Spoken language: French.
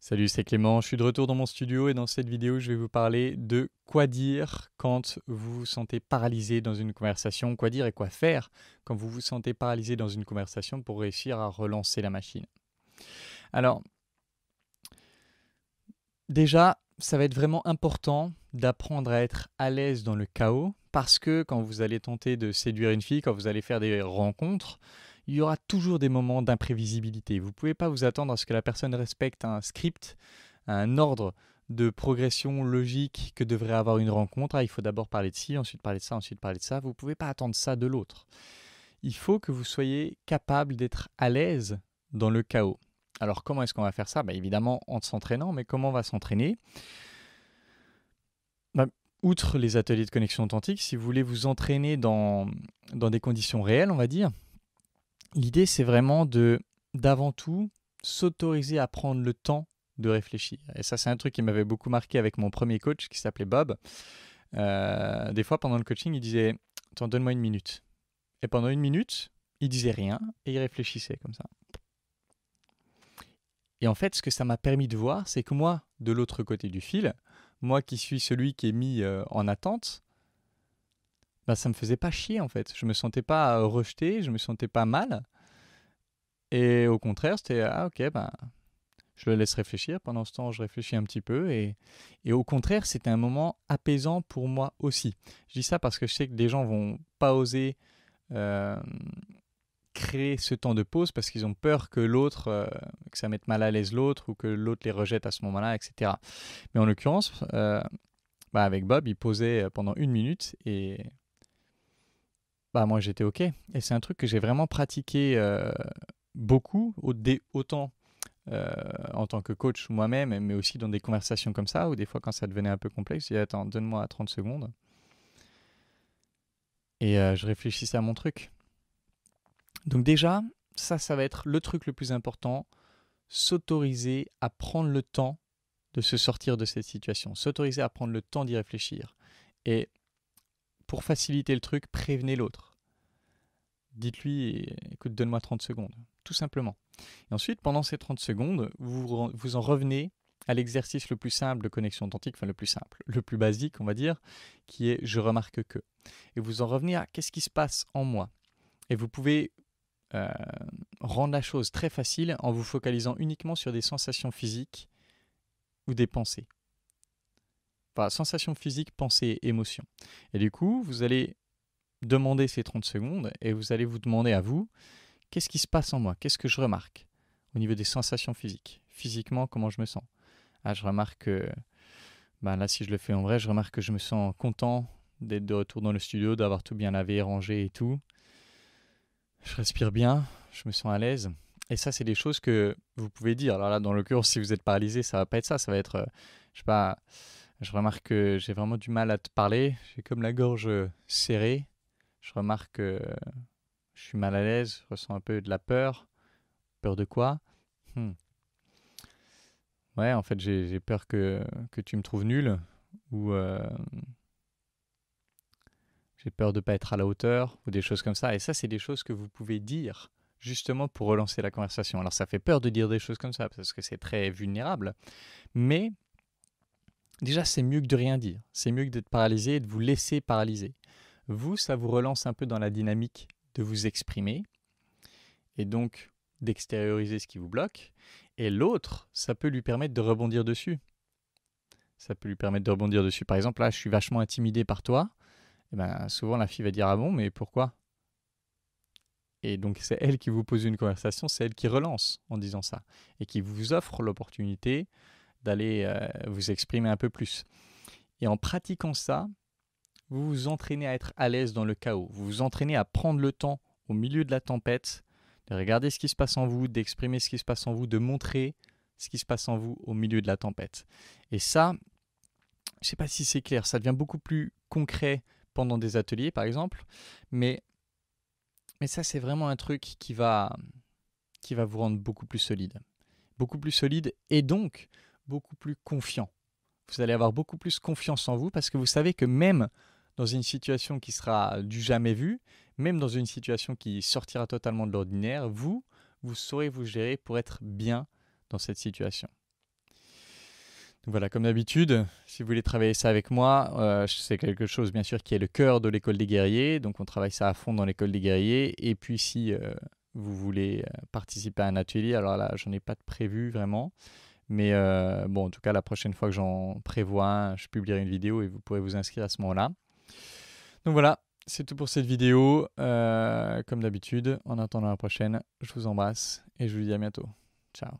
Salut, c'est Clément, je suis de retour dans mon studio et dans cette vidéo, je vais vous parler de quoi dire quand vous vous sentez paralysé dans une conversation, quoi dire et quoi faire quand vous vous sentez paralysé dans une conversation pour réussir à relancer la machine. Alors, déjà, ça va être vraiment important d'apprendre à être à l'aise dans le chaos parce que quand vous allez tenter de séduire une fille, quand vous allez faire des rencontres, il y aura toujours des moments d'imprévisibilité. Vous ne pouvez pas vous attendre à ce que la personne respecte un script, un ordre de progression logique que devrait avoir une rencontre. Ah, il faut d'abord parler de ci, ensuite parler de ça, ensuite parler de ça. Vous ne pouvez pas attendre ça de l'autre. Il faut que vous soyez capable d'être à l'aise dans le chaos. Alors comment est-ce qu'on va faire ça? Évidemment en s'entraînant, mais comment on va s'entraîner? Outre les ateliers de connexion authentique, si vous voulez vous entraîner dans des conditions réelles, on va dire, l'idée c'est vraiment d'avant tout s'autoriser à prendre le temps de réfléchir. Et ça, c'est un truc qui m'avait beaucoup marqué avec mon premier coach qui s'appelait Bob. Des fois, pendant le coaching, il disait « Attends, donne-moi une minute ». Et pendant une minute, il disait rien et il réfléchissait comme ça. Et en fait, ce que ça m'a permis de voir, c'est que moi, de l'autre côté du fil, moi qui suis celui qui est mis en attente, ça me faisait pas chier en fait. Je me sentais pas rejeté, je me sentais pas mal. Et au contraire, c'était « Ah ok, je le laisse réfléchir. Pendant ce temps, je réfléchis un petit peu. Et au contraire, c'était un moment apaisant pour moi aussi. Je dis ça parce que je sais que des gens vont pas oser créer ce temps de pause parce qu'ils ont peur que l'autre, que ça mette mal à l'aise l'autre ou que l'autre les rejette à ce moment-là, etc. Mais en l'occurrence, avec Bob, il posait pendant une minute et moi j'étais OK. Et c'est un truc que j'ai vraiment pratiqué beaucoup, autant en tant que coach moi-même, mais aussi dans des conversations comme ça, où des fois quand ça devenait un peu complexe, je disais attends, donne-moi 30 secondes. Et je réfléchissais à mon truc. Donc déjà, ça va être le truc le plus important, s'autoriser à prendre le temps de se sortir de cette situation, s'autoriser à prendre le temps d'y réfléchir. Et pour faciliter le truc, prévenez l'autre. Dites-lui, écoute, donne-moi 30 secondes, tout simplement. Et ensuite, pendant ces 30 secondes, vous en revenez à l'exercice le plus simple de connexion authentique, enfin le plus simple, le plus basique, on va dire, qui est je remarque que. Et vous en revenez à qu'est-ce qui se passe en moi. Et vous pouvez rendre la chose très facile en vous focalisant uniquement sur des sensations physiques ou des pensées. Enfin, sensations physiques, pensées, émotions. Et du coup, vous allez demander ces 30 secondes et vous allez vous demander à vous, qu'est-ce qui se passe en moi? Qu'est-ce que je remarque au niveau des sensations physiques? Physiquement, comment je me sens? Je remarque que, là, si je le fais en vrai, je remarque que je me sens content d'être de retour dans le studio, d'avoir tout bien lavé, rangé et tout. Je respire bien, je me sens à l'aise. Et ça, c'est des choses que vous pouvez dire. Alors là, dans l'occurrence, si vous êtes paralysé, ça va pas être ça. Ça va être, je sais pas, je remarque que j'ai vraiment du mal à te parler. J'ai comme la gorge serrée. Je remarque que je suis mal à l'aise, je ressens un peu de la peur. Peur de quoi? Ouais, en fait, j'ai peur que tu me trouves nul ou j'ai peur de ne pas être à la hauteur ou des choses comme ça. Et ça, c'est des choses que vous pouvez dire justement pour relancer la conversation. Alors, ça fait peur de dire des choses comme ça parce que c'est très vulnérable. Mais déjà, c'est mieux que de rien dire. C'est mieux que d'être paralysé et de vous laisser paralyser. Vous, ça vous relance un peu dans la dynamique de vous exprimer et donc d'extérioriser ce qui vous bloque. Et l'autre, ça peut lui permettre de rebondir dessus. Ça peut lui permettre de rebondir dessus. Par exemple, là, je suis vachement intimidé par toi. Et souvent, la fille va dire « Ah bon, mais pourquoi ?» Et donc, c'est elle qui vous pose une conversation, c'est elle qui relance en disant ça. Et qui vous offre l'opportunité d'aller vous exprimer un peu plus. Et en pratiquant ça, vous vous entraînez à être à l'aise dans le chaos. Vous vous entraînez à prendre le temps au milieu de la tempête, de regarder ce qui se passe en vous, d'exprimer ce qui se passe en vous, de montrer ce qui se passe en vous au milieu de la tempête. Et ça, je ne sais pas si c'est clair, ça devient beaucoup plus concret pendant des ateliers, par exemple, mais ça, c'est vraiment un truc qui va vous rendre beaucoup plus solide et donc beaucoup plus confiant. Vous allez avoir beaucoup plus confiance en vous parce que vous savez que même dans une situation qui sera du jamais vu, même dans une situation qui sortira totalement de l'ordinaire, vous saurez vous gérer pour être bien dans cette situation. Donc voilà, comme d'habitude, si vous voulez travailler ça avec moi, c'est quelque chose bien sûr qui est le cœur de l'école des guerriers, donc on travaille ça à fond dans l'école des guerriers. Et puis si vous voulez participer à un atelier, alors là j'en ai pas de prévu vraiment, mais bon en tout cas la prochaine fois que j'en prévois un, je publierai une vidéo et vous pourrez vous inscrire à ce moment-là. Donc voilà, c'est tout pour cette vidéo. Comme d'habitude, en attendant la prochaine, je vous embrasse et je vous dis à bientôt. Ciao.